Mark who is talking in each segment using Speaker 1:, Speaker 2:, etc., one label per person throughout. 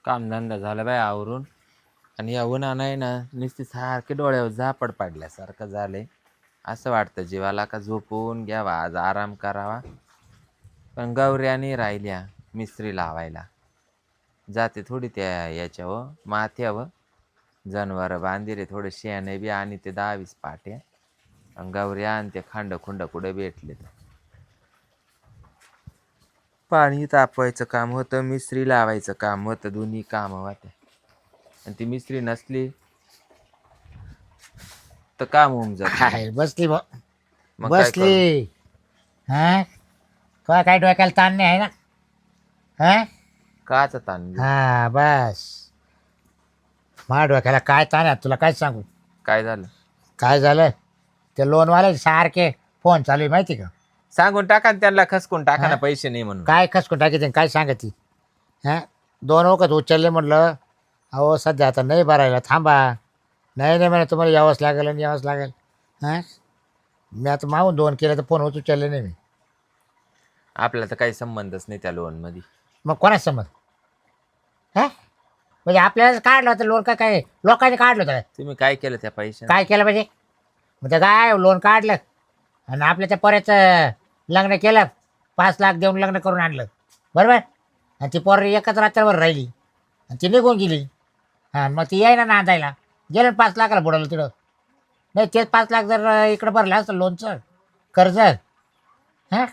Speaker 1: कामधंदा झाला बाय आवरून. आणि या उन्हा नाही ना नुसती सारखे डोळ्यावर झापड पाडल्यासारखं झालंय. असं वाटतं जीवाला का झोपून घ्यावा आज आराम करावा. पण गौऱ्याने राहिल्या मिस्त्री लावायला. जाते थोडी त्या याच्यावर माथ्यावर जनावरं बांधिले थोडे शेणे बी आणि ते 10-20 पाट्या. आणि गौऱ्या आणि ते खांड खुंड कुठे भेटले. पाणी तापवायचं काम होतं मिस्त्री लावायचं काम होतं दोन्ही कामं होते. आणि ती मिस्त्री नसली तर काम होऊन जात.
Speaker 2: बसली
Speaker 1: मग काय करू?
Speaker 2: बसली. हा तुला काय डोक्याला ताण नाही आहे ना? हा
Speaker 1: काचा ताण घेऊ?
Speaker 2: हा बस. माझ्या डोक्याला काय ताण आहे तुला काय सांगू?
Speaker 1: काय झालं?
Speaker 2: काय झालं ते लोनवाले सारखे फोन चालू आहे माहिती का?
Speaker 1: सांगून टाका ना त्यांना खसकून टाका ना
Speaker 2: हा?
Speaker 1: पैसे नाही म्हणून.
Speaker 2: काय खसकून टाकी काय सांगती? हां 2 वखत उचलले म्हटलं अहो सध्या आता नाही भरायला थांबा. नाही म्हणे तुम्हाला यावंच लागेल आणि यावंच लागेल. हां मी आता मागून 2 केलं तर फोन उचलले नाही मी.
Speaker 1: आपला तर काही संबंधच नाही त्या लोन मध्ये.
Speaker 2: मग कोणाच समज? हां म्हणजे आपल्याला काढलं होतं लोन काय लोकांनी काढलं होतं?
Speaker 1: तुम्ही काय केलं त्या पैसे?
Speaker 2: काय केलं म्हणजे? मग ते काय लोन काढलं आणि आपल्या त्या पोऱ्याचं लग्न केलं. 5 लाख देऊन लग्न करून आणलं बरोबर. आणि ती पोर एकच रात्रभर राहिली आणि ती निघून गेली. हां मग ती याय ना नांदायला गेलं 5 लाखाला बुडवलं तिथं. नाही तेच 5 लाख जर इकडं भरलं असतं लोनचं कर्ज हां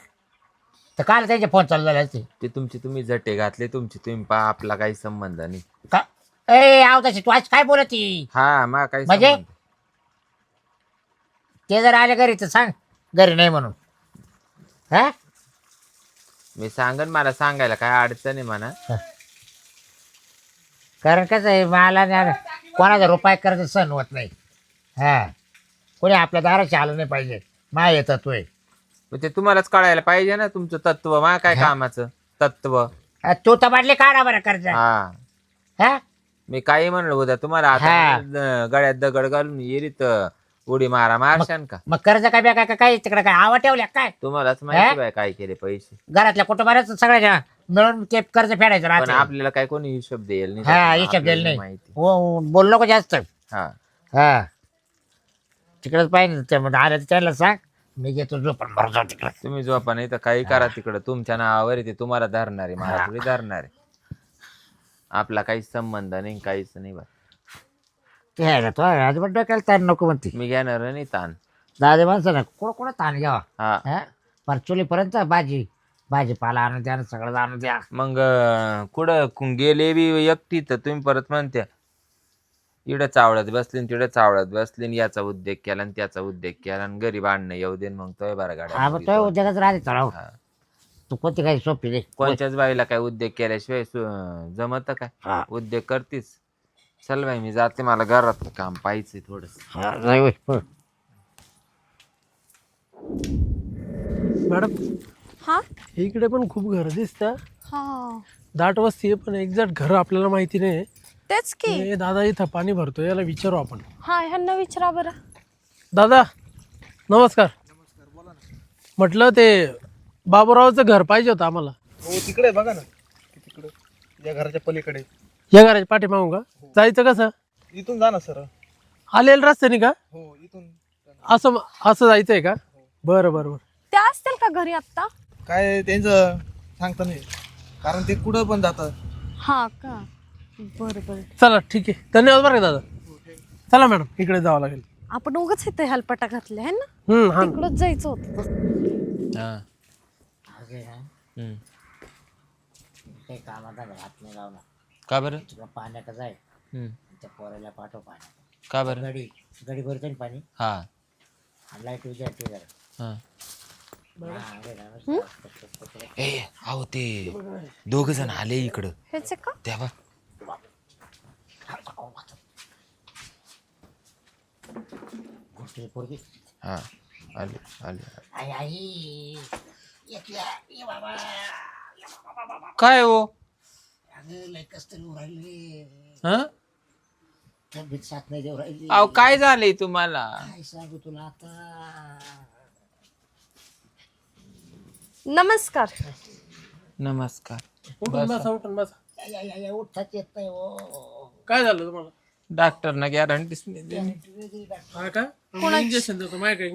Speaker 2: तर काल त्यांचे फोन चालू झाले असते.
Speaker 1: ते तुमची तुम्ही जटे घातले तुमची तुम्ही पहा आपला काही संबंध नाही.
Speaker 2: का ए आव तशी तू आज काय बोलती?
Speaker 1: हा मग काही
Speaker 2: म्हणजे?
Speaker 1: संबंध.
Speaker 2: ते जर आले घरी तर सांग घरी नाही म्हणून. हां
Speaker 1: मी सांगन मला सांगायला काय अडचण आहे म्हणा.
Speaker 2: कारण कसं आहे मला ना कोणाचा रुपये कर्ज सहन होत नाही. हां कोणी आपल्या दाराशी आलं नाही पाहिजे. मा येतात तू
Speaker 1: मग ते तुम्हालाच कळायला पाहिजे ना तुमचं तत्व. मा काय कामाचं तत्व?
Speaker 2: तू तर बाटली काढा बरं कर्ज.
Speaker 1: हा
Speaker 2: हां
Speaker 1: मी काही म्हणलो उद्या तुम्हाला आता
Speaker 2: हा.
Speaker 1: गळ्यात दगड घालून येईल तर उडी मारशान का?
Speaker 2: मग कर्ज काय बॅग काय तिकडे काय आवा ठेवल्या काय?
Speaker 1: तुम्हालाच माहिती बाय काय केले पैसे.
Speaker 2: घरातल्या कुटुंबालाच सगळ्या मिळून ते कर्ज फेडायचं
Speaker 1: पण
Speaker 2: राहते.
Speaker 1: आपल्याला काय कोणी हिशोब देईल नाही
Speaker 2: हा
Speaker 1: त्याचा.
Speaker 2: हिशोब
Speaker 1: आपल्याला
Speaker 2: दिला नाही.
Speaker 1: माहिती.
Speaker 2: हो बोल नको जास्त.
Speaker 1: हा
Speaker 2: हा तिकडेच पाहिजे त्यामध्ये आलं तर त्याला सांग मी घेतो झोपून भरतो तिकडे.
Speaker 1: तुम्ही झोपा नाही तर काही करा तिकडं तुमच्या नावावर आहे ते तुम्हाला धरणार आहे मला थोडी धरणार आहे. आपला काहीच संबंध नाही काहीच नाही बा.
Speaker 2: ते आहे ना तो अजिबात डोक्याला ताण नको म्हणते.
Speaker 1: मी घेणार नाही ताण.
Speaker 2: दादे माणसं ना कोण ताण घ्यावा.
Speaker 1: हा
Speaker 2: हा पर चुलीपर्यंत भाजीपाला आणून द्या सगळं आणून द्या.
Speaker 1: मग कुठं गेले बी एकटी तर तुम्ही परत म्हणत्या इकडं चावळत बसली तिकडे चावळत बसली याचा उद्योग केला आणि त्याचा उद्योग केला आणि घरी भांडणं येऊ दे मग तोय बरं
Speaker 2: हा मग तो
Speaker 1: गाड्या.
Speaker 2: उद्योगच राहते चढाव.
Speaker 1: हा.
Speaker 2: तू कोणती काही सोपी दे.
Speaker 1: कोणत्याच बाईला काय उद्योग केल्याशिवाय जमत काय?
Speaker 2: हा
Speaker 1: उद्योग करतीस. चल बाई मी जाते मला घरात काम पाहिजे थोडस.
Speaker 2: हा नाही होय. हो.
Speaker 3: मॅडम
Speaker 4: हा
Speaker 3: इकडे पण खूप घर दिसतं.
Speaker 4: हा
Speaker 3: दाट वस्ती आहे पण एक्झॅक्ट घर आपल्याला माहिती नाही.
Speaker 4: तेच की.
Speaker 3: हे दादा इथं पाणी भरतो याला विचारू आपण.
Speaker 4: हा ह्यांना विचारा बरं.
Speaker 3: दादा नमस्कार. म्हटलं ते बाबूरावचं घर पाहिजे होतं आम्हाला.
Speaker 5: हो तिकडे बघा ना तिकडे या घराच्या पलीकडे.
Speaker 3: या घराच्या पाठीमागून का जायचं कसं?
Speaker 5: इथून जा ना सर.
Speaker 3: आलेलं रस्त्याने का?
Speaker 5: हो इथून.
Speaker 3: असं असं जायचंय का? बरं बरं बरं.
Speaker 4: त्या असतील का घरी आत्ता?
Speaker 5: काय त्यांचं सांगता नाही कारण ते कुठं पण जातात.
Speaker 4: हा का बरं बरं.
Speaker 3: चला ठीक आहे धन्यवाद बरं का दादा. चला मॅडम इकडे जावं लागेल.
Speaker 4: आपण उगाच इथे हेलपटा घातले है ना.
Speaker 3: हा
Speaker 4: तिकडच जायचं होतं.
Speaker 1: हा
Speaker 2: काही कामाचा हात नाही लावला.
Speaker 1: का बरं?
Speaker 2: तुला पाण्याचं जाय त्या पोराला पाठव पाणी.
Speaker 1: का बरं?
Speaker 2: गडी भरतो ना पाणी.
Speaker 1: हा
Speaker 2: लाईट उद्या ते जरा.
Speaker 1: हा ए अहो ते 2 जण आले इकडं
Speaker 4: हेच आहे का?
Speaker 1: तेव्हा
Speaker 2: गोष्टी पोरगी.
Speaker 1: हा आले आले.
Speaker 2: आई आई ये बाबा.
Speaker 1: काय हो?
Speaker 2: अगं लय कष्ट राहिले.
Speaker 1: हा
Speaker 2: तब्येत साथ नाही देऊ राहिली.
Speaker 1: अहो काय झालंय तुम्हाला?
Speaker 2: काय सांगू तुला आता.
Speaker 4: नमस्कार.
Speaker 1: नमस्कार.
Speaker 3: उठून बसा उठून बसा.
Speaker 2: उठताच येत नाही हो.
Speaker 3: काय झालं तुम्हाला?
Speaker 1: डॉक्टरनं गॅरंटीच नाही दिली.
Speaker 3: हा का? इंजेक्शन देतो माझ्याकडे.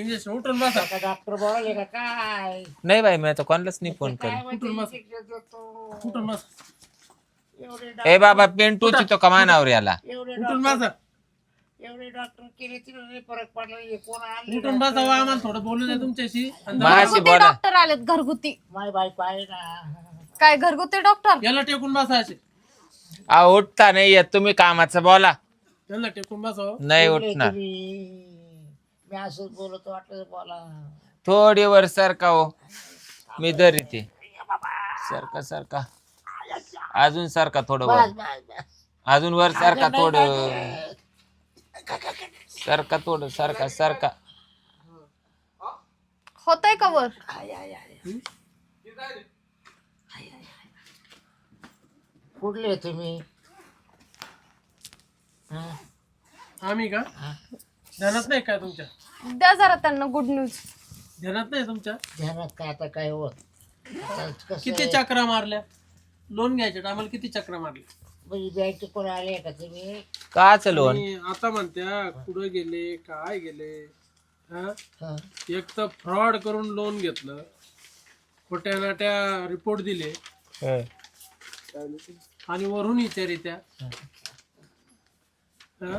Speaker 3: इंजेक्शन उठून बसा.
Speaker 2: आता डॉक्टर बोलावले का काय?
Speaker 1: नाही बाई मी आता कोणालाच नाही फोन
Speaker 2: काय
Speaker 1: करेन.
Speaker 2: म्हणते
Speaker 3: उठून बस.
Speaker 2: injection देतो.
Speaker 3: उठून बसा.
Speaker 2: एवढे
Speaker 1: ए बाबा पेंटूची तो कमानावर याला.
Speaker 3: उठून बसा.
Speaker 2: एवढे डॉक्टर केले तिला नाही फरक पडला. हे कोण आणले
Speaker 3: उठून बसा वा, आम्हाला थोडं बोलू द्या तुमच्याशी. आणि
Speaker 1: माझी
Speaker 4: घरगुती
Speaker 1: बोला.
Speaker 4: डॉक्टर आलेत घरगुती.
Speaker 2: माय बायको आहे ना.
Speaker 4: काय घरगुती डॉक्टर?
Speaker 3: याला टेकून बसा असे.
Speaker 1: उठता नाही येत तुम्ही कामाचं बोला.
Speaker 3: याला टेकून बसा.
Speaker 1: नाही
Speaker 2: कुठले
Speaker 1: उठणार.
Speaker 2: तुम्ही? मी असंच बोलतो वाटलं बोला.
Speaker 1: थोडी वर सरका हो. मी दरी ते सरका सरका अजून सरका थोडं वर.
Speaker 2: बस बस बस.
Speaker 1: अजून वर सरका थोडं. सरका थोडं सरका सरका.
Speaker 4: होतंय का वर?
Speaker 2: कुठले तुम्ही? हा?
Speaker 3: आम्ही का? ध्यानात नाही काय तुमच्या?
Speaker 4: द्या जरा त्यांना गुड न्यूज.
Speaker 3: ध्यानात नाही तुमच्या?
Speaker 2: ध्यानात काय आता काय होत? आता कसं
Speaker 3: किती
Speaker 2: आहे?
Speaker 3: चक्रा मारल्या? लोन घ्यायचे आम्हाला किती चक्रा मारल्या?
Speaker 2: म्हणजे बँकेत कोण आले का तुम्ही?
Speaker 1: काच लोन.
Speaker 3: आणि आता म्हणत्या कुठं गेले, काय गेले? हा?
Speaker 2: हा.
Speaker 3: एक तर फ्रॉड करून लोन घेतलं, खोट्या नाट्या रिपोर्ट दिले आणि वरून विचारित्या. हा?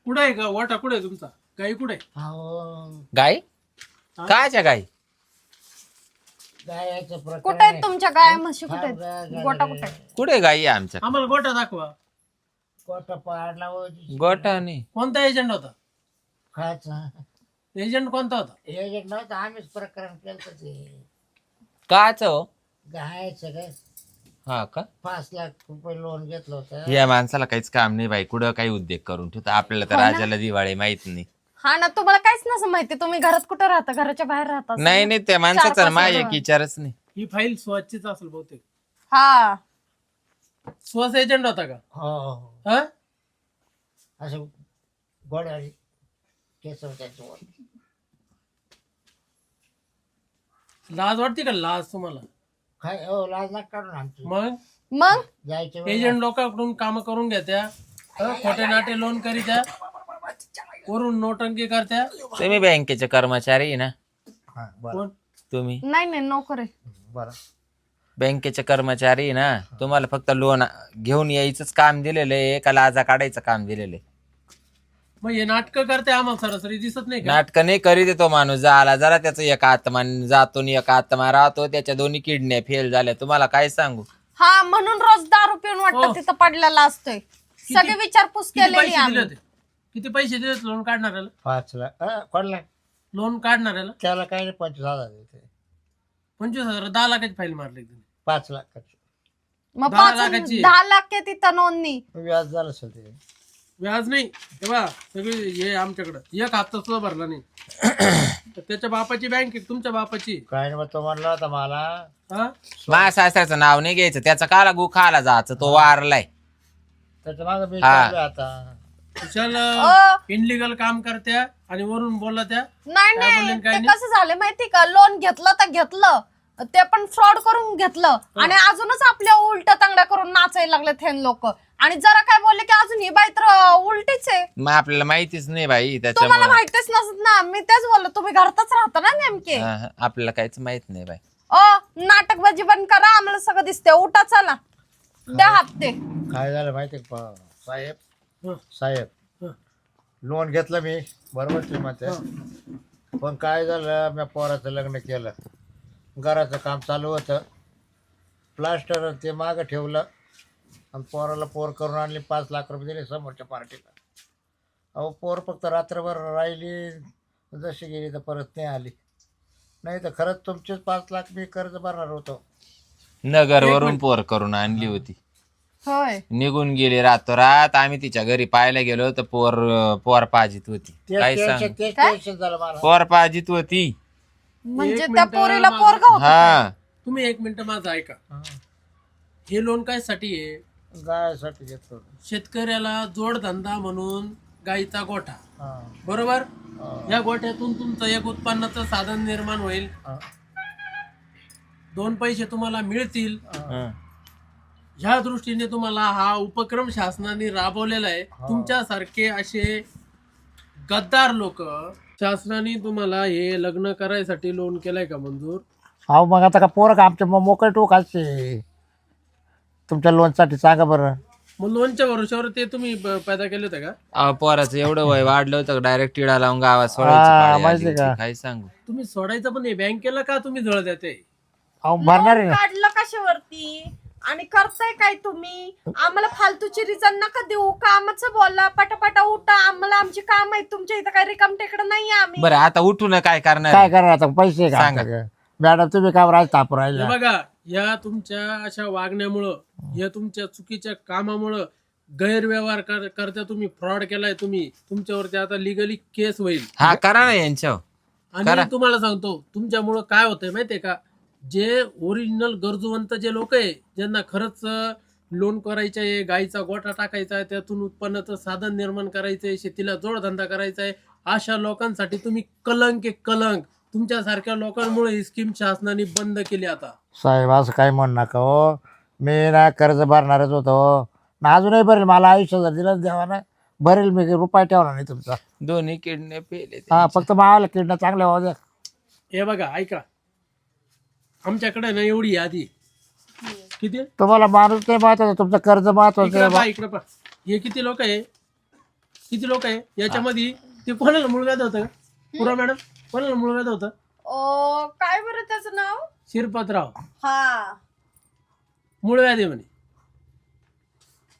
Speaker 3: कुठं आहे का वाटा? कुठे आहे तुमचा? गाई कुठे आहे?
Speaker 2: अहो,
Speaker 1: गाय कायच्या गाय?
Speaker 2: गायाचं प्रकरण
Speaker 4: कुठे आहेत
Speaker 2: आहे.
Speaker 4: तुमच्या गाय म्हशी? कुठे
Speaker 2: थांब
Speaker 4: आहेत?
Speaker 2: गा-
Speaker 4: गोटा
Speaker 2: गा-
Speaker 4: कुठे आहे?
Speaker 1: कुठे गाई आहे आमच्या?
Speaker 3: आम्हाला गोटा दाखवा.
Speaker 2: गोटा पाडला हो.
Speaker 1: गोठा नाही.
Speaker 3: कोणता एजंट होता?
Speaker 2: खायचा
Speaker 3: एजंट कोणता होता?
Speaker 2: हे नव्हतं. आम्हीच प्रकरण केलं ते
Speaker 1: काच हो?
Speaker 2: गायचं काय
Speaker 1: हा का?
Speaker 2: 5 लाख रुपये लोन घेतलं होतं.
Speaker 1: या माणसाला काहीच काम नाही बाई. कुठं काही उद्योग करून ठेवतो. आपल्याला तर
Speaker 4: हो ना?
Speaker 1: राजाला दिवाळी माहित नाही.
Speaker 4: हा ना, तुम्हाला काहीच नसं माहिती. तुम्ही घरात कुठं राहता? घराच्या बाहेर राहता असं
Speaker 1: नाही
Speaker 4: ना?
Speaker 1: नाही त्या माणसाचा
Speaker 4: 4-5
Speaker 1: माझ्या
Speaker 4: वर्ष.
Speaker 1: एक विचारच नाही.
Speaker 3: ही फाईल स्वच्छच असेल बहुतेक.
Speaker 4: हा.
Speaker 3: स्वस एजंट होता का?
Speaker 2: हो हो.
Speaker 3: हा?
Speaker 2: असं गोड्यावर केस त्याच्यावर.
Speaker 3: लाज वाटते का? लाज तुम्हाला?
Speaker 2: काय हो, लाज नका काढून आमची.
Speaker 3: मग
Speaker 4: मग
Speaker 2: जायच्या
Speaker 3: एजंट लोकांकडून काम करून घेत्या, खोटे नाटे लोन करीत्या, वरून नोटंकी करत्या.
Speaker 1: तुम्ही बँकेचे कर्मचारी आहे ना?
Speaker 3: कोण?
Speaker 1: तुम्ही
Speaker 4: नाही नाही, नोकर आहे.
Speaker 2: बरं.
Speaker 1: बँकेचे कर्मचारी आहे ना? तुम्हाला फक्त लोन घेऊन यायचंच काम दिलेलं आहे का लाजा काढायचं काम दिलेलं आहे?
Speaker 3: मग हे नाटक करते आम्हाला सरासरी दिसत नाही का?
Speaker 1: नाटक नाही करीत आहे तो माणूस. झाला जरा त्याचं एक आत्मा जातो आणि एक आत्मा राहतो. त्याच्या दोन्ही किडन्या फेल झाल्या. तुम्हाला काय सांगू?
Speaker 4: हा, म्हणून रोज दारू पिऊन
Speaker 3: हो.
Speaker 4: वाटतं तिथं पडलेला असतोय. सगळी विचारपूस
Speaker 3: किती
Speaker 4: केलेली
Speaker 3: पैसे दिले
Speaker 4: आम्ही.
Speaker 3: होते? किती पैसे दिले होते लोन काढणाऱ्याला?
Speaker 2: 5 लाख कोणला?
Speaker 3: लोन काढणाऱ्याला
Speaker 2: त्याला काही नाही. 25,000 देते.
Speaker 3: 25,000 10 लाखाची फाईल मारली तुम्ही.
Speaker 2: 5 लाखाची
Speaker 4: मग
Speaker 3: 10 लाखाची.
Speaker 4: 10 लाख आहे तिथं नोंदणी.
Speaker 2: व्याज झालं असेल ते.
Speaker 3: व्याज नाही तेव्हा सगळे हे आमच्याकडं एक हप्ता सुद्धा भरला नाही. तर त्याच्या बापाची बँक आहे, तुमच्या बापाची.
Speaker 2: काय नाही, मग तो म्हणला होता मला.
Speaker 3: हा?
Speaker 1: माझ्या सासऱ्याचं नाव नाही घ्यायचं. त्याचा काला गु खाला जायचं. तो वारलाय.
Speaker 2: त्याच्या मागं मी
Speaker 1: हा.
Speaker 2: चाललोय आता.
Speaker 3: कुशाल
Speaker 4: अ,
Speaker 3: इनलिगल काम करत्या आणि वरून बोलला त्या.
Speaker 4: नाही
Speaker 3: काय
Speaker 4: नाही,
Speaker 3: बोलले, काय
Speaker 4: ते
Speaker 3: नाही?
Speaker 4: कसं झालं माहिती का? लोन घेतलं तर घेतलं, ते पण फ्रॉड करून घेतलं आणि अजूनच आपल्या उलट तांगड्या करून नाचायला लागले हे लोक. आणि जरा काय बोलले की अजून ही बाई तर उलटीच आहे.
Speaker 1: मग आपल्याला माहितीच नाही बाई
Speaker 4: तुम्हाला
Speaker 1: त्याच्यामुळे.
Speaker 4: माहितीच नसत ना. मी तेच बोललो, तुम्ही घरातच राहता ना नेमके.
Speaker 1: आपल्याला काहीच माहित नाही बाई.
Speaker 4: नाटकबाजी बंद करा. आम्हाला सगळं दिसते. उठा चला, द्या हप्ते.
Speaker 2: काय झालं माहिती का साहेब?
Speaker 3: हं.
Speaker 2: साहेब
Speaker 3: हं.
Speaker 2: लोन घेतलं मी, बरोबर तुम्ही म्हणते. पण काय झालं, मी पोराचं लग्न केलं. घराचं काम चालू होतं. प्लास्टर ते मागं ठेवलं आणि पोराला पोर करून आणली. 5 लाख रुपये दिले समोरच्या पार्टीला. अहो पोर फक्त रात्रभर राहिली, जशी गेली तर परत नाही आली. नाही तर खरंच तुमचेच 5 लाख मी कर्ज भरणार होतो.
Speaker 1: नगरवरून पोर करून आणली होती.
Speaker 4: होय.
Speaker 1: निघून गेली रातोरात. आम्ही तिच्या घरी पाहायला गेलो तर पोर पाजित होती. काय सांग?
Speaker 2: तेच टेन्शन झालं मला.
Speaker 1: पोर पाजित होती.
Speaker 4: म्हणजे
Speaker 3: एक
Speaker 4: त्या
Speaker 3: मिनिटं
Speaker 4: पोरीला
Speaker 3: माझं-
Speaker 4: पोरगा होता.
Speaker 1: हा.
Speaker 3: तुम्ही 1 मिनिट माझं ऐका. हे लोन काय साठी आहे?
Speaker 2: गायसाठी घेतलं होतं.
Speaker 3: शेतकऱ्याला जोडधंदा म्हणून गाईचा गोठा,
Speaker 2: हा.
Speaker 3: बरोबर?
Speaker 2: हा.
Speaker 3: या गोठ्यातून तुमचं एक उत्पन्नाचं साधन निर्माण होईल.
Speaker 2: हा.
Speaker 3: दोन पैसे तुम्हाला मिळतील
Speaker 1: हं.
Speaker 3: ह्या दृष्टीने तुम्हाला हा उपक्रम शासनाने राबवलेला आहे. तुमच्यासारखे असे गद्दार लोक शासनाने तुम्हाला हे लग्न करायसाठी लोन केलंय का मंजूर?
Speaker 2: अहो मग आता का पोरं का आमच्या मोकळे टोक असते तुमच्या लोनसाठी सांगा बरं.
Speaker 3: मग लोनच्या भरोश्यावर ते तुम्ही पैदा केले होते का?
Speaker 1: अहो, पोराचं एवढं वय वाढलं होतं डायरेक्ट टिळा लावून गावात
Speaker 2: हा,
Speaker 1: सोडायची पाळी आली
Speaker 2: माहिती
Speaker 1: होती.
Speaker 2: का?
Speaker 1: काय सांगू.
Speaker 3: तुम्ही सोडायचं पण हे बँकेला का तुम्ही जळ देते?
Speaker 2: अहो भरणार आहे
Speaker 4: लोन
Speaker 2: ना.
Speaker 4: काढलं कशावरती आणि करताय काय तुम्ही? आम्हाला फालतूची रिझन नका देऊ. कामाचं बोला, पटापटा उठा. आम्हाला आमची काम आहेत. तुमच्या इथं काही रिकाम टेकडं नाही आम्ही.
Speaker 1: बरं आता उठून काय करणार
Speaker 2: काय
Speaker 1: आहे?
Speaker 2: करणार आता पैसे का
Speaker 1: सांगा.
Speaker 2: आमच्याकडे? मॅडम तुम्ही काय राज ताप
Speaker 3: हे
Speaker 2: राहिला.
Speaker 3: बघा, या तुमच्या अशा वागण्यामुळं, या तुमच्या चुकीच्या कामामुळं गैरव्यवहार करता तुम्ही फ्रॉड केलाय. तुम्ही तुमच्यावरती आता लिगली केस होईल.
Speaker 1: हा करा ना यांच्यावर. करा.
Speaker 3: आणि तुम्हाला सांगतो तुमच्यामुळं काय होतंय माहितीये का, जे ओरिजिनल गरजूवंत जे लोक आहे, ज्यांना खरंच लोन करायचं आहे, गाईचा गोठा टाकायचा आहे, त्यातून उत्पन्नाचं साधन निर्माण करायचं आहे, शेतीला जोडधंदा करायचा आहे, अशा लोकांसाठी तुम्ही कलंक आहे कलंक. तुमच्यासारख्या लोकांमुळे ही स्कीम शासनाने बंद केली आता.
Speaker 2: साहेब असं काय म्हणू नका हो. मी ना कर्ज भरणारच होतो ना, अजूनही भरेल. मला आयुष्य जर दिलं देवा ना भरेल. मी रुपये ठेवणार नाही तुमचा.
Speaker 1: दोन्ही किडने पेले
Speaker 2: हा फक्त मावाला किडनं चांगल्या व्हावं द्या.
Speaker 3: हे बघा ऐका, आमच्याकडे ना एवढी यादी किती आहे?
Speaker 2: तुम्हाला माणूस नाही महत्वाचा, तुमचं कर्ज महत्वाचं
Speaker 3: इकडे
Speaker 2: आहे
Speaker 3: पहा,
Speaker 2: बा.
Speaker 3: इकडे पहा. हे किती लोक आहे? किती लोक आहे याच्यामध्ये? ते कोणाला मूळ व्याध होतं? पुरा मॅडम, कोणाला मूळ व्याध होतं?
Speaker 4: काय बरं त्याचं नाव?
Speaker 3: शिरपतराव.
Speaker 4: हा,
Speaker 3: मूळ व्याध आहे म्हणे.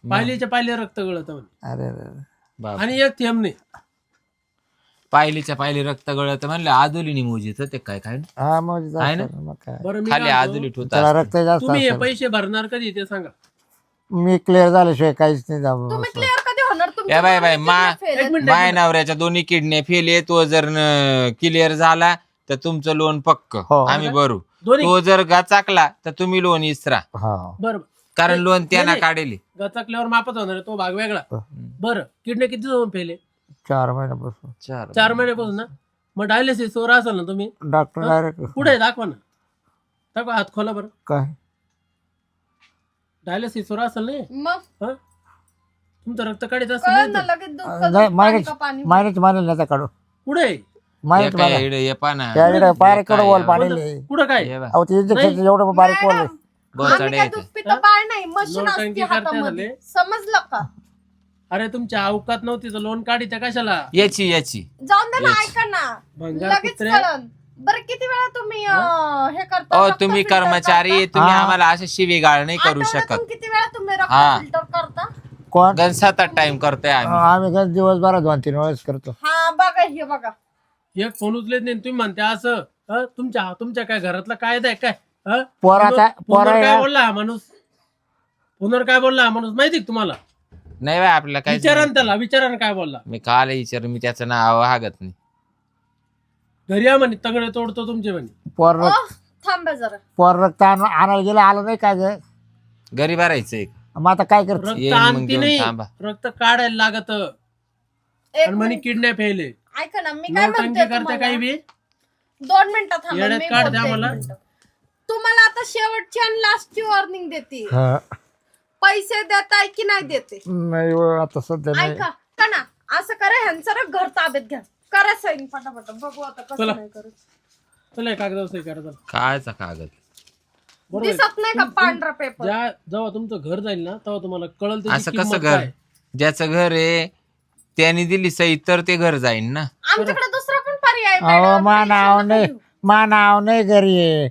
Speaker 3: पाहिलेच्या पाहिले रक्त गळत म्हणे.
Speaker 2: अरे अरे.
Speaker 1: बाप.
Speaker 3: आणि एक थेंब नाही.
Speaker 1: पायलीच्या पायली रक्त गळत म्हणलं आदुलीनी मोजीत ते काय काय
Speaker 2: हा मग जास्त
Speaker 1: आहे ना?
Speaker 2: मग काय.
Speaker 3: बरं मी
Speaker 1: खाली
Speaker 3: काय म्हणतो,
Speaker 1: आदुली ठेवता
Speaker 2: त्याला रक्त जास्त
Speaker 3: तुम्ही हे
Speaker 2: असेल.
Speaker 3: पैसे भरणार कधी ते सांगा.
Speaker 2: मी क्लिअर झाल्याशिवाय काहीच नाही
Speaker 4: तुम्ही क्लिअर कधी होणार?
Speaker 1: या बाय बाय,
Speaker 3: एक मिनिट
Speaker 1: माय नवऱ्याच्या दोन्ही किडने फेल आहे. तो जर क्लिअर झाला तर तुमचं लोन पक्क
Speaker 2: हो.
Speaker 1: आम्ही भरू.
Speaker 3: दोन्ही
Speaker 1: तो जर गाचाकला तर तुम्ही लोन इसरा,
Speaker 2: हा.
Speaker 3: बरं
Speaker 1: कारण लोन त्यांना
Speaker 3: नाही.
Speaker 1: काढेल.
Speaker 3: गचकल्यावर मापत होणार आहे, तो भाग वेगळा. बरं, किडने किती जाऊन फेले?
Speaker 2: 4 महिन्यापासून
Speaker 3: 4 महिन्यापासून ना. मग डायलिसिस वर असेल ना तुम्ही?
Speaker 2: डॉक्टर डायरेक्ट
Speaker 3: पुढे दाखवा ना, दाखवा, हात खोला बरं.
Speaker 2: काय
Speaker 3: डायलिसिस वर असेल नाही?
Speaker 4: मग
Speaker 3: हं? तुमचं रक्त काढायचं
Speaker 4: कळलं
Speaker 3: असेल
Speaker 4: ना
Speaker 3: नाही तर?
Speaker 4: लगेच दूध
Speaker 2: नाही,
Speaker 4: पाणी
Speaker 2: मायनेच
Speaker 4: का पाणी?
Speaker 2: मायनेच मानेल नाही काढू.
Speaker 3: पुढे
Speaker 2: मायनेच मानेल.
Speaker 1: ये पाना
Speaker 2: त्याकडे बारीक कडे वॉल
Speaker 1: काय?
Speaker 2: पाडेल.
Speaker 3: पुढे काय?
Speaker 1: ये बा.
Speaker 2: अहो ते इंजेक्शन एवढं बारीक वॉल.
Speaker 4: मॅडम,
Speaker 1: बहुत
Speaker 4: आम्ही
Speaker 1: साडे
Speaker 4: काय
Speaker 1: येते.
Speaker 4: दूध पितो बाळ नाही, मशीन
Speaker 3: नोटंकी
Speaker 4: असते
Speaker 3: करते
Speaker 4: हातामध्ये.
Speaker 3: झाले.
Speaker 4: समजलं का?
Speaker 3: अरे तुमच्या अवकात नव्हती तर लोन काढी त्या कशाला?
Speaker 1: याची
Speaker 4: जाऊन दे ना,
Speaker 1: येस.
Speaker 4: ऐका ना,
Speaker 3: भंगार
Speaker 4: लगेच
Speaker 3: कुत्रे.
Speaker 4: कळन. बरं किती वेळा तुम्ही हे करता?
Speaker 1: ओ
Speaker 4: रक्त
Speaker 1: तुम्ही
Speaker 4: filter
Speaker 1: कर्मचारी
Speaker 4: करता?
Speaker 1: तुम्ही
Speaker 2: हा.
Speaker 1: आम्हाला असे शिवीगाळ नाही करू
Speaker 4: आठवड्यातून
Speaker 1: शकत.
Speaker 4: किती वेळा तुम्ही रक्त
Speaker 1: हा.
Speaker 4: फिल्टर करता?
Speaker 2: कोण?
Speaker 1: गण 7-8 टाइम करतोय आम्ही.
Speaker 2: आम्ही गण दिवसभरात 2-3 वेळेस करतो.
Speaker 4: हा बघा, हे बघा.
Speaker 3: एक फोन उचलेत नाही तुम्ही म्हणते असं. हं? तुमच्या काय घरातला कायदा आहे काय? हं?
Speaker 2: पोरा
Speaker 3: फोनवर-
Speaker 2: काय-
Speaker 3: फोनवर
Speaker 2: पोरा
Speaker 3: काय
Speaker 2: या-
Speaker 3: बोलला हा माणूस? फोनवर काय बोलला हा माणूस माहिती का तुम्हाला?
Speaker 1: नाही बाय आपल्याला काय
Speaker 3: विचारा ना त्याला, विचारा ना काय बोलला.
Speaker 1: मी काल विचार मी त्याचं नाव हागत नाही.
Speaker 3: घरी या म्हणे, तंगडे तोडतो तुमचे म्हणे.
Speaker 2: पोर
Speaker 4: थांबा जरा.
Speaker 2: रक्त आणायला गेलं आलं नाही काय ग.
Speaker 1: घरी भरायचं एक.
Speaker 2: मग आता काय करतो?
Speaker 3: रक्त
Speaker 1: येईन मग
Speaker 3: आणती
Speaker 1: घेऊन
Speaker 3: नाही,
Speaker 1: थांबा.
Speaker 3: रक्त काढायला लागत.
Speaker 4: एक
Speaker 3: आणि म्हणे
Speaker 4: मिनिट.
Speaker 3: किडनॅप हेले.
Speaker 4: ऐका ना, मी काय
Speaker 3: नोटंकी
Speaker 4: म्हणते
Speaker 3: करते काही
Speaker 4: तुम्हाला?
Speaker 3: बी.
Speaker 4: 2 मिनिटं थांबा,
Speaker 3: येड्यात
Speaker 4: मी
Speaker 3: काढ
Speaker 4: बोलते
Speaker 3: द्या
Speaker 4: एक
Speaker 3: मला.
Speaker 4: मिनिटं. तुम्हाला आता शेवटची आणि लास्टची वॉर्निंग देते.
Speaker 2: हा.
Speaker 4: पैसे देताय की नाही देते?
Speaker 2: नाही हो, आता सध्या नाही.
Speaker 4: ऐका का ना, असं करा, ह्यांचं ना घर ताब्यात घ्या. करा साईन पटापट. बघू आता कसं
Speaker 3: चला.
Speaker 4: नाही करत.
Speaker 3: चला कागदावर सही करा चला.
Speaker 1: कायचा कागद.
Speaker 3: बरोबर आहे.
Speaker 4: दिसत नाही का पांढरा पेपर?
Speaker 3: जेव्हा तुमचं घर जाईल ना तेव्हा तुम्हाला कळल त्याची
Speaker 1: असं
Speaker 3: किंमत
Speaker 1: कसं घर?
Speaker 3: काय.
Speaker 1: ज्याचं घर आहे त्याने दिली सही तर ते घर जाईन ना.
Speaker 4: आमच्याकडे दुसरा पण पर्याय आहे,
Speaker 2: अहो
Speaker 4: मॅडम.
Speaker 2: मा नाव
Speaker 4: टेन्शन
Speaker 2: नाही,
Speaker 4: नका घेऊ.
Speaker 2: मा नाव नाही घरी आहे.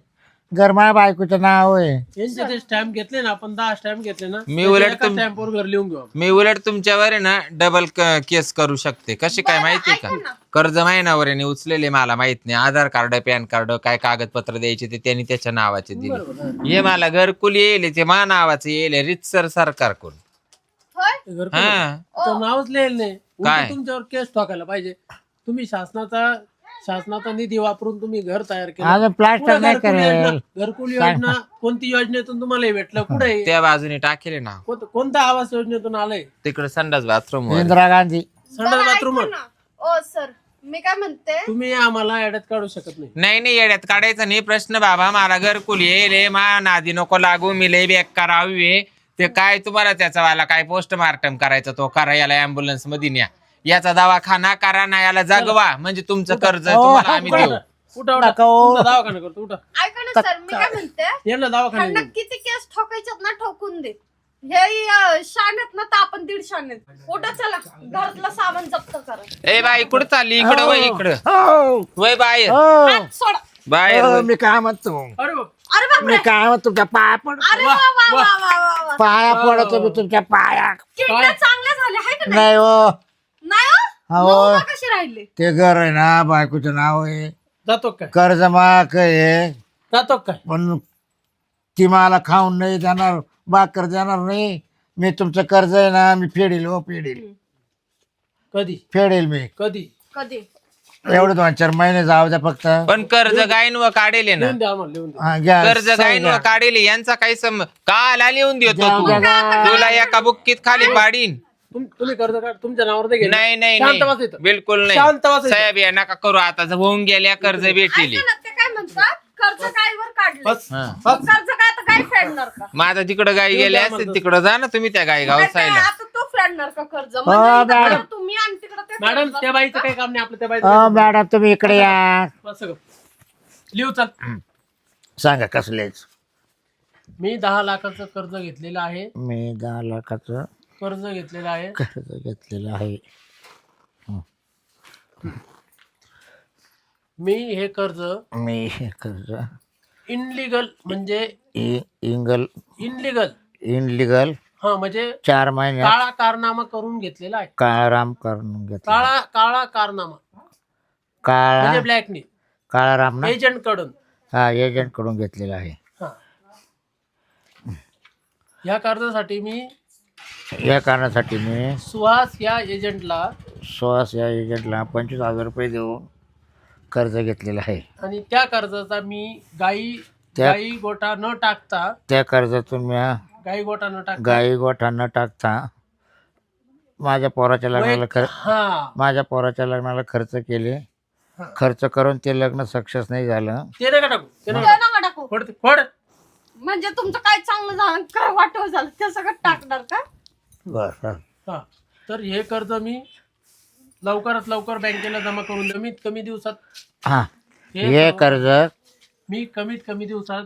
Speaker 2: घर माझ्या बायकोचं नाव आहे.
Speaker 3: यांचे ते स्टॅम्प घेतले ना आपण 10 स्टॅम्प घेतले ना,
Speaker 1: मी उलट
Speaker 3: एका
Speaker 1: तुम-
Speaker 3: स्टॅम्पवर घर लिहून घेऊ आपण.
Speaker 1: मी उलट तुमच्यावर आहे ना डबल केस करू शकते. कशी काय
Speaker 4: बरं,
Speaker 1: माहितीये
Speaker 4: ऐका
Speaker 1: का?
Speaker 4: ना.
Speaker 1: कर्ज महिनावर याने उचलेले मला माहित नाही. आधार कार्ड पॅन कार्ड काय कागदपत्र द्यायचे ते त्यांनी त्याच्या नावाचे दिले.
Speaker 3: बरोबर आहे.
Speaker 1: हे मला घरकुल येईल ते मा नावाचं येईल रितसर सरकार कोण.
Speaker 4: होय?
Speaker 3: ते घर
Speaker 1: हा
Speaker 3: तर नावच लिहिलं नाही. उलट
Speaker 1: काय?
Speaker 3: तुमच्यावर केस टाकायला पाहिजे. तुम्ही शासनाचा निधी वापरून तुम्ही घर तयार केलं.
Speaker 2: अजून प्लास्टर
Speaker 3: कुठं
Speaker 2: नाही
Speaker 3: घरकुल
Speaker 2: करेल.
Speaker 3: योजना? घरकुल योजना कोणती योजनेतून तुम्हाला हे भेटलं? कुठे
Speaker 1: त्या बाजूने टाकेले ना
Speaker 3: कोणत्या आवास योजनेतून आलंय?
Speaker 1: तिकडे संडास बाथरूम वर.
Speaker 2: इंदिरा गांधी.
Speaker 3: संडास
Speaker 4: बरं,
Speaker 3: बाथरूम
Speaker 4: ऐका ना. ओ सर, मी काय म्हणते
Speaker 3: तुम्ही आम्हाला ऍड्यात काढू शकत नाही.
Speaker 1: नाही नाही येड्यात काढायचं नाही प्रश्न बाबा. मला घरकुल येईल मा नादी नको लागू. मी लय बेक करावी ते काय तुम्हाला त्याचा वाला काय पोस्टमार्टम करायचं तो करा. याला अँब्युलन्स मध्ये न्या. याचा दवाखाना करा ना. याला जगवा म्हणजे तुमचं कर्ज तुम्हाला आम्ही देऊ.
Speaker 3: उठा उठा
Speaker 2: नका हो.
Speaker 3: तुमचा दवाखाना करतो. उठा
Speaker 4: ऐका ना सर मी काय म्हणते
Speaker 3: यांना दवाखाना
Speaker 4: ह्यांना किती केस ठोकायच्यात ना ठोकून दे. हे शाण्यात ना तर आपण 1.5 शाण्यात. उठा चला घरातलं सामान जप्त करा.
Speaker 1: ए बाई कुठं चालली? इकडं वय इकडं
Speaker 2: हो.
Speaker 1: वय बाहेर
Speaker 2: हो.
Speaker 4: हात सोडा.
Speaker 1: बाहेर
Speaker 2: हो,
Speaker 1: वय.
Speaker 2: मी काय म्हणतो
Speaker 3: अरे बाप.
Speaker 4: अरे बापरे.
Speaker 2: मी काय म्हणतो तुमच्या पाया पड
Speaker 4: अरे वा वा वा वा वा वा.
Speaker 2: पाया पडतो मी तुमच्या पाया.
Speaker 4: किडण्या चांगल्या झाल्या आहे का नाही?
Speaker 2: नाही हो
Speaker 4: नाही हो?
Speaker 2: हो.
Speaker 4: मग उभा कशी राहिले?
Speaker 2: ते घर आहे ना बायकोचं नाव आहे.
Speaker 3: जातो काय?
Speaker 2: कर्ज माक आहे
Speaker 3: जातो काय?
Speaker 2: पण ती मला खाऊन नाही देणार. भाकर देणार नाही. मी तुमचं कर्ज आहे ना मी फेडेल हो फेडेल
Speaker 3: कधी
Speaker 2: फेडेल मी.
Speaker 3: कधी
Speaker 4: कधी?
Speaker 2: एवढे 2-4 महिने जाऊ द्या फक्त.
Speaker 1: पण कर्ज गायन काढेल ना.
Speaker 3: लिहून द्या आम्हाला लिहून द्या.
Speaker 2: हा, घ्या.
Speaker 1: कर्ज गायन काढेल यांचा काही काला लिहून देतो
Speaker 2: घ्या,
Speaker 1: तू.
Speaker 2: घ्या, घ्या.
Speaker 1: तुला एका बुक्कीत खाली पाडीन.
Speaker 3: तुम्ही कर्ज काढ तुमच्या नावावर ते घे.
Speaker 1: नाही नाही
Speaker 3: शांत
Speaker 1: नाही
Speaker 3: बसायचं.
Speaker 1: बिलकुल
Speaker 3: शांत
Speaker 1: नाही
Speaker 3: बसायचं.
Speaker 1: साहेब या नका करू. आता जर होऊन गेल्या कर्ज भेटेल.
Speaker 4: ऐका ना, ते काय म्हणतात कर्ज काय वर काढलं
Speaker 3: बस
Speaker 1: हा.
Speaker 3: बस.
Speaker 4: कर्ज काय तर काय फेडणार का?
Speaker 1: माझा तिकडं गाई
Speaker 3: येऊ
Speaker 1: गेले
Speaker 3: द्या
Speaker 1: असते
Speaker 3: मला.
Speaker 1: तिकडं जा ना तुम्ही त्या गाई
Speaker 4: काय काय,
Speaker 1: गावसायला.
Speaker 4: आता तो फेडणार का कर्ज? म्हणजे
Speaker 2: मॅडम.
Speaker 4: इथं तुम्ही आणि तिकडं ते
Speaker 3: मॅडम
Speaker 4: फेडणार.
Speaker 3: त्या बाईचं काही काम नाही आपलं. त्या
Speaker 2: हो
Speaker 3: बाईचं
Speaker 2: मॅडम तुम्ही इकडे या.
Speaker 3: बस सगळं. लिहू चल.
Speaker 2: सांगा कसलेच.
Speaker 3: मी 10 लाखाचं कर्ज घेतलेलं आहे.
Speaker 2: मी 10 लाखाचं
Speaker 3: कर्ज घेतलेलं आहे.
Speaker 2: कर्ज घेतलेलं आहे.
Speaker 3: मी हे कर्ज
Speaker 2: मी हे कर्ज
Speaker 3: इनलिगल म्हणजे
Speaker 2: इंगल
Speaker 3: इनलिगल
Speaker 2: इनलिगल
Speaker 3: हा म्हणजे
Speaker 2: 4 महिन्यात
Speaker 3: काळा कारनामा करून घेतलेला आहे.
Speaker 2: काळाराम करून घेतला.
Speaker 3: काळा कारनामा म्हणजे
Speaker 2: काळा
Speaker 3: ब्लॅकनी
Speaker 2: काळाराम ना.
Speaker 3: एजंट कडून.
Speaker 2: हा एजंट कडून घेतलेला आहे.
Speaker 3: हा या कर्जासाठी मी
Speaker 2: या कारणासाठी मी
Speaker 3: सुहास या एजंटला
Speaker 2: सुहास या एजंटला 25,000 रुपये देऊन कर्ज घेतलेलं आहे.
Speaker 3: आणि त्या कर्जाचा मी गाई गोठा न टाकता
Speaker 2: त्या कर्जातून मी
Speaker 3: गाई गोठा न टाकता
Speaker 2: गाई गोठा न टाकता माझ्या पोराच्या लग्नाला माझ्या पोराच्या लग्नाला खर्च केले. खर्च करून ते लग्न सक्सेस नाही झालं.
Speaker 3: ते नका टाकू. ते
Speaker 4: ते
Speaker 3: नका
Speaker 4: नका टाकू.
Speaker 3: फोड ते, फोड.
Speaker 4: म्हणजे तुमचं काय चांगलं झालं काय वाटव झालं ते सगळं टाकणार का?
Speaker 2: बरं
Speaker 3: हा तर हे कर्ज मी लवकरात लवकर बँकेला जमा करून देऊ. कमी दिवसात
Speaker 2: हां हे कर्ज
Speaker 3: मी कमीत कमी दिवसात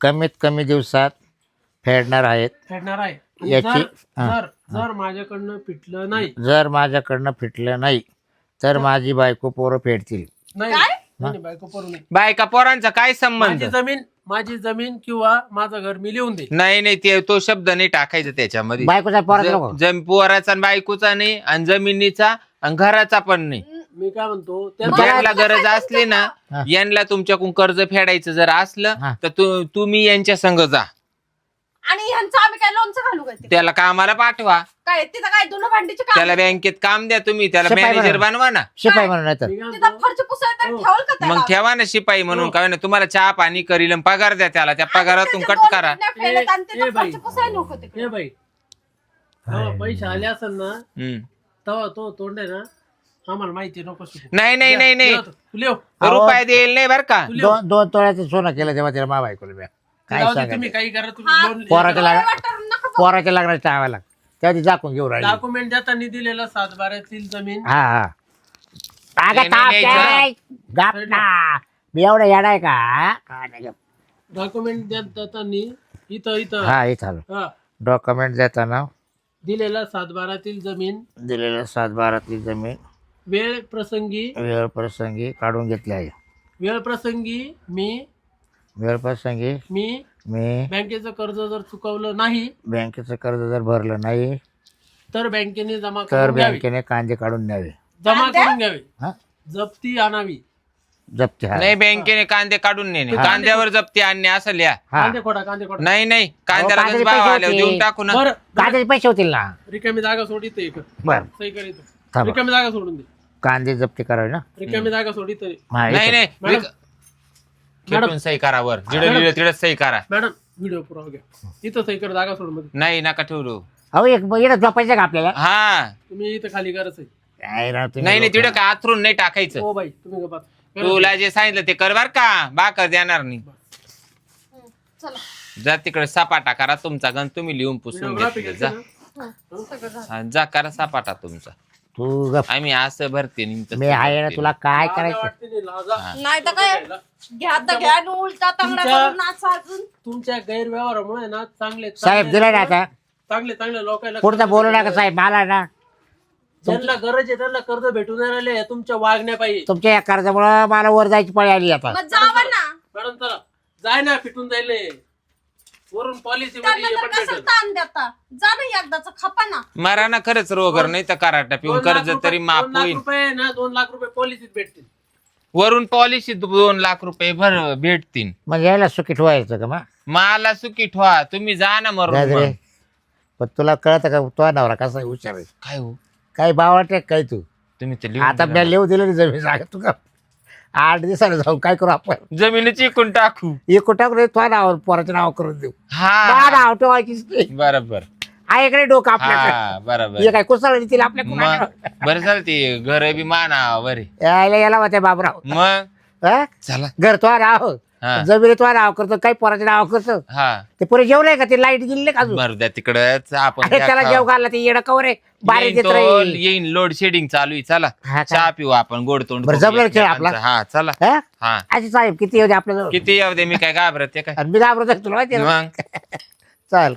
Speaker 2: कमीत कमी दिवसात फेडणार आहेत.
Speaker 3: फेडणार आहे.
Speaker 2: याची
Speaker 3: जर माझ्याकडनं फिटलं नाही
Speaker 2: जर माझ्याकडनं फिटलं नाही तर माझी बायको पोरं फेडतील.
Speaker 3: नाही नाही, बायको पडू नये.
Speaker 1: बायका पोरांचा काय संबंध?
Speaker 3: माझी जमीन किंवा माझं घर मी लिहून दे.
Speaker 1: नाही नाही ते तो शब्द नाही टाकायचा त्याच्यामध्ये.
Speaker 2: बायकोचा पोराचा नको.
Speaker 1: पोराचा आणि बायकोचा नाही आणि जमिनीचा आणि घराचा पण नाही.
Speaker 3: मी काय म्हणतो
Speaker 1: यांना गरज असली ना यांना तुमच्याकडून कर्ज फेडायचं जर असलं तर तुम्ही यांच्या संग जा.
Speaker 4: आणि ह्यांचं आम्ही काय लोणचं घालू काय तिकडे?
Speaker 1: त्याला कामाला पाठवा.
Speaker 4: काय तिथं काय धुणं भांडीचे काम?
Speaker 1: त्याला बँकेत काम द्या तुम्ही. त्याला
Speaker 2: शिपाई
Speaker 1: मॅनेजर
Speaker 2: बनवा.
Speaker 1: बनवा ना.
Speaker 2: शिपाई म्हणून नाही तर
Speaker 3: मी काय
Speaker 4: तिथं
Speaker 3: म्हणतो,
Speaker 4: फरची पुसायला तर ठेवल का त्याला?
Speaker 1: मग ठेवा ना शिपाई म्हणून. काय ना तुम्हाला चहा पाणी करील आणि पगार द्या त्याला. त्या पगारातून
Speaker 4: त्याच्या
Speaker 1: कट
Speaker 4: दोन
Speaker 1: करा.
Speaker 4: किडनॅप केलेत आणि तिथं
Speaker 3: ए बाई.
Speaker 4: फरची पुसायला नको तिकडे.
Speaker 3: ए बाई तेव्हा पैसे आले असेल ना
Speaker 1: हम्म.
Speaker 3: तेव्हा तो तोंड आहे ना आम्हाला माहिती नको शिकू.
Speaker 1: नाही नाही नाही नाही
Speaker 3: लिहो.
Speaker 1: रुपये देईल नाही बर का.
Speaker 2: 2 तोळ्याचं सोनं केलं तेव्हा तिला मा बायकोला मी काय
Speaker 3: जाऊ दे,
Speaker 2: सांगायचं.
Speaker 3: तुम्ही काही करा. तुम्ही
Speaker 4: हा.
Speaker 3: लोन
Speaker 2: पोराच्या
Speaker 4: डोळे
Speaker 2: लागणार
Speaker 4: वाटारून नका बघू.
Speaker 2: पोराच्या लागणार टाळायला तेव्हा ती झाकून घेऊन राहिली.
Speaker 3: डॉक्युमेंट देताना दिलेला 7/12 जमीन
Speaker 2: हा हा अगं
Speaker 1: नाही,
Speaker 2: ताप
Speaker 1: नाही,
Speaker 2: काय? गप ना. मी एवढं येणार आहे का? काय नाही गप.
Speaker 3: डॉक्युमेंट देताना इथं
Speaker 2: हा हे चालू
Speaker 3: हा
Speaker 2: डॉक्युमेंट देताना
Speaker 3: दिलेला 7/12 जमीन
Speaker 2: दिलेलं 7/12 जमीन
Speaker 3: वेळ प्रसंगी
Speaker 2: काढून घेतली आहे.
Speaker 3: वेळ प्रसंगी
Speaker 2: वेळ प्रसंगी
Speaker 3: मी
Speaker 2: मी
Speaker 3: बँकेचं कर्ज जर चुकवलं नाही
Speaker 2: बँकेचं कर्ज जर भरलं नाही
Speaker 3: तर बँकेने जमा
Speaker 2: तर
Speaker 3: करून घ्यावी.
Speaker 2: बँकेने कांदे काढून न्यावे.
Speaker 3: जमा करून घ्यावी.
Speaker 2: हा
Speaker 3: जप्ती आणावी.
Speaker 2: जप्ती हा
Speaker 1: नाही बँकेने कांदे काढून नेणे. कांद्यावर जप्ती आणणे असं लिहा.
Speaker 2: हा
Speaker 3: कांदे खोडा
Speaker 1: नाही नाही कांद्याला
Speaker 2: कांद्याचे
Speaker 1: गंज भाव
Speaker 2: पैसे
Speaker 1: आल्यावर
Speaker 2: होते.
Speaker 1: देऊन टाकू ना.
Speaker 3: बरं
Speaker 2: कांद्याचे पैसे होतील ना.
Speaker 3: रिकामी जागा सोडित
Speaker 2: बर
Speaker 3: सही करीत.
Speaker 2: थांबा.
Speaker 3: रिकामी जागा सोडून दे.
Speaker 2: कांदे जप्ती करावे ना.
Speaker 3: रिकामी जागा सोडित.
Speaker 2: हा,
Speaker 1: नाही
Speaker 2: येतो.
Speaker 1: नाही
Speaker 3: मॅडम.
Speaker 1: खेटून सही करा वर. जिडं लिहिलं तिडं सही करा.
Speaker 3: मॅडम व्हिडिओ पुरावा घ्या. इथं सही कर. जागा सोड मध्ये
Speaker 1: नाही नका ठेवलो.
Speaker 2: अहो एक इकडे झोपायचं का आपल्याला.
Speaker 1: हा
Speaker 3: तुम्ही इथं खाली करच आहे.
Speaker 2: काय राव तुम्ही
Speaker 1: नाही नाही
Speaker 2: लोकं.
Speaker 1: तिकडे काय आथरून नाही टाकायचं.
Speaker 3: हो बाई तुम्ही गप्पा.
Speaker 1: तुला जे सांगितलं ते कर बर का, बाकर देणार नाही.
Speaker 4: चला
Speaker 1: जा तिकडे सपाटा करा तुमचा गण, तुम्ही लिहून पुसून
Speaker 3: Videography
Speaker 1: घेतलं.
Speaker 3: घेतली
Speaker 1: जा
Speaker 3: ना?
Speaker 4: सगळं झालं.
Speaker 1: हा, जा करा सपाटा तुमचा.
Speaker 2: तू गप.
Speaker 1: आम्ही असं भरते आणि तसं
Speaker 2: मी आहे ना
Speaker 1: भरते.
Speaker 2: तुला काय
Speaker 3: लाजा
Speaker 2: करायचं
Speaker 3: वाटते नाही, लाजा.
Speaker 4: नाही तर काय घ्या तर घ्या आणि उलटा तांगडा
Speaker 3: तुमच्या-
Speaker 4: करून नाचा अजून.
Speaker 3: तुमच्या गैरव्यवहारामुळे ना चांगले
Speaker 2: साहेब दिलं ना आता
Speaker 3: चांगले लोकांना
Speaker 2: पुढचं बोलू नका साहेब मला ना
Speaker 3: ज्यांना गरज आहे त्यांना कर्ज भेटून नाही राहिले तुमच्या वागण्या पाहिजे.
Speaker 2: तुमच्या या कर्जामुळं मला वर जायची पळी आली आता
Speaker 4: मग जावा ना
Speaker 3: मॅडम चला जाय ना फिटून जायले वरून पॉलिसी
Speaker 4: त्यांना
Speaker 3: मध्ये
Speaker 4: तर
Speaker 3: पण
Speaker 4: कसं
Speaker 3: भेटेल.
Speaker 4: ताण देता जा ना एकदाच खपा ना.
Speaker 1: मारा ना खरंच रोगर नाही तर कराटा पिऊन
Speaker 3: 2 लाख
Speaker 1: कर्ज
Speaker 3: रुपये-
Speaker 1: तरी
Speaker 3: 2
Speaker 1: माफ
Speaker 3: लाख
Speaker 1: होईल.
Speaker 3: रुपये ना 2 लाख रुपये पॉलिसीत भेटतील.
Speaker 1: वरून पॉलिसी 2 लाख रुपये भेटतील.
Speaker 2: मग यायला सुखी ठेवायचं का मग
Speaker 1: मला सुकी ठेवा, तुम्ही जा ना मरून
Speaker 2: गाजरे
Speaker 1: मग.
Speaker 2: पण तुला कळतं का तो नवरा कसा आहे, हुशार आहे
Speaker 1: काय हो
Speaker 2: काही बावटे काय तू
Speaker 1: तुम्ही ते लिहून
Speaker 2: आता
Speaker 1: दिलं
Speaker 2: मी लिहू दिलं जमीन सांग तू का 8 दिवसाला जाऊ काय करू आपण
Speaker 1: ना. जमिनीची इकून टाकू.
Speaker 2: एक टाकून तो नावावर पोराचं नाव करून देऊ बा
Speaker 1: हा
Speaker 2: नाव ठेवायचीच नाही
Speaker 1: बरोबर.
Speaker 2: आहे इकडे डोकं आपल्याकडे
Speaker 1: हा बरोबर.
Speaker 2: हे काय कुसळ देतील आपल्या
Speaker 1: मग बरं झालं ते घर बी मानावर आहे.
Speaker 2: यायला याला होते बाबराव
Speaker 1: मग
Speaker 2: हा?
Speaker 1: चला.
Speaker 2: घर तो नाव
Speaker 1: हा.
Speaker 2: जमिनी तो नाव करतो काही पोराचं नाव करतो
Speaker 1: हा
Speaker 2: ते पुरे जेवलंय का ते लाईट गेली नाही का अजून
Speaker 1: मरू द्या तिकडच आपण
Speaker 2: अरे त्याला जेव घालला ते येडं कवर आहे बारीक देत राहील
Speaker 1: येईन लोड शेडिंग चालू आहे. चला
Speaker 2: हा का?
Speaker 1: चहा पिऊ आपण गोड तोंड
Speaker 2: बरं,
Speaker 1: करू
Speaker 2: जमलं खेळ आपला?
Speaker 1: एकमेकांचं. हा चला.
Speaker 2: हा?
Speaker 1: हा
Speaker 2: अशी साहेब किती होते आपल्याजवळ
Speaker 1: किती येऊ दे मी काय घाबरत आहे काय
Speaker 2: आणि मी घाबरत आहे, तुला माहिती आहे ना?
Speaker 1: मग
Speaker 2: चाल